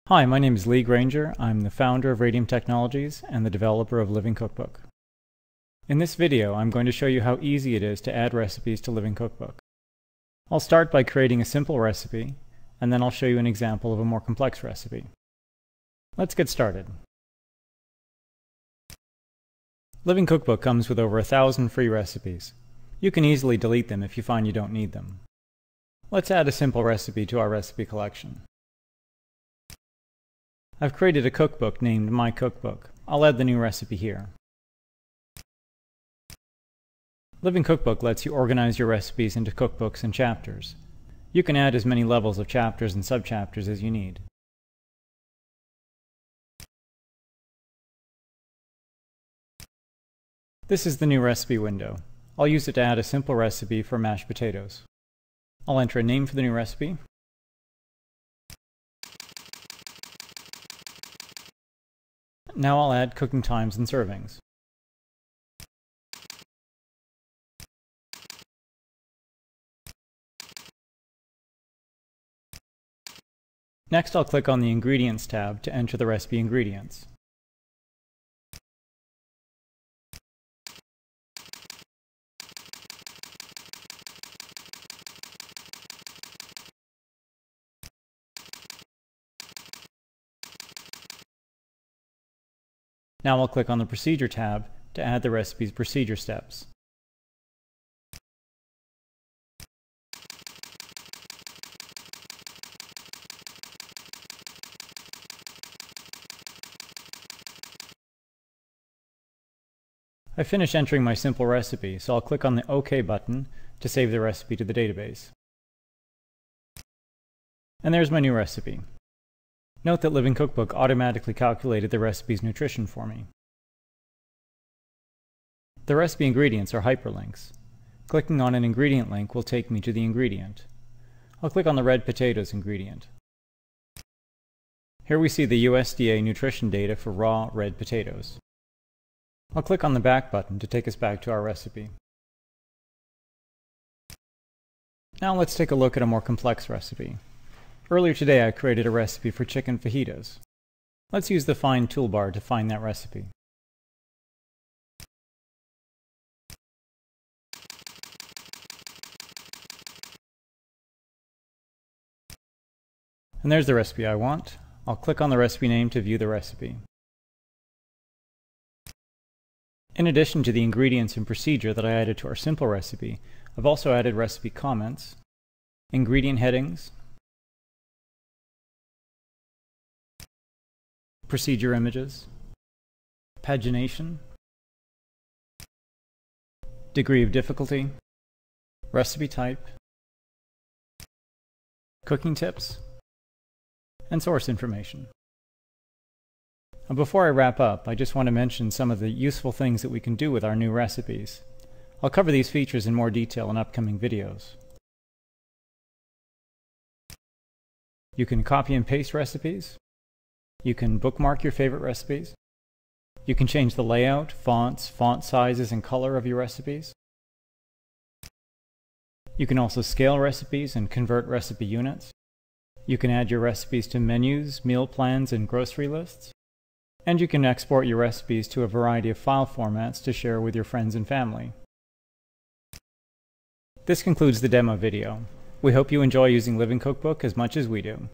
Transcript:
Hi, my name is Lee Granger. I'm the founder of Radium Technologies and the developer of Living Cookbook. In this video, I'm going to show you how easy it is to add recipes to Living Cookbook. I'll start by creating a simple recipe, and then I'll show you an example of a more complex recipe. Let's get started. Living Cookbook comes with over 1,000 free recipes. You can easily delete them if you find you don't need them. Let's add a simple recipe to our recipe collection. I've created a cookbook named My Cookbook. I'll add the new recipe here. Living Cookbook lets you organize your recipes into cookbooks and chapters. You can add as many levels of chapters and subchapters as you need. This is the new recipe window. I'll use it to add a simple recipe for mashed potatoes. I'll enter a name for the new recipe. Now I'll add cooking times and servings. Next, I'll click on the Ingredients tab to enter the recipe ingredients. Now I'll click on the Procedure tab to add the recipe's procedure steps. I finished entering my simple recipe, so I'll click on the OK button to save the recipe to the database. And there's my new recipe. Note that Living Cookbook automatically calculated the recipe's nutrition for me. The recipe ingredients are hyperlinks. Clicking on an ingredient link will take me to the ingredient. I'll click on the red potatoes ingredient. Here we see the USDA nutrition data for raw red potatoes. I'll click on the back button to take us back to our recipe. Now let's take a look at a more complex recipe. Earlier today I created a recipe for chicken fajitas. Let's use the Find toolbar to find that recipe. And there's the recipe I want. I'll click on the recipe name to view the recipe. In addition to the ingredients and procedure that I added to our simple recipe, I've also added recipe comments, ingredient headings, procedure images, pagination, degree of difficulty, recipe type, cooking tips, and source information. Now, before I wrap up, I just want to mention some of the useful things that we can do with our new recipes. I'll cover these features in more detail in upcoming videos. You can copy and paste recipes. You can bookmark your favorite recipes. You can change the layout, fonts, font sizes, and color of your recipes. You can also scale recipes and convert recipe units. You can add your recipes to menus, meal plans, and grocery lists. And you can export your recipes to a variety of file formats to share with your friends and family. This concludes the demo video. We hope you enjoy using Living Cookbook as much as we do.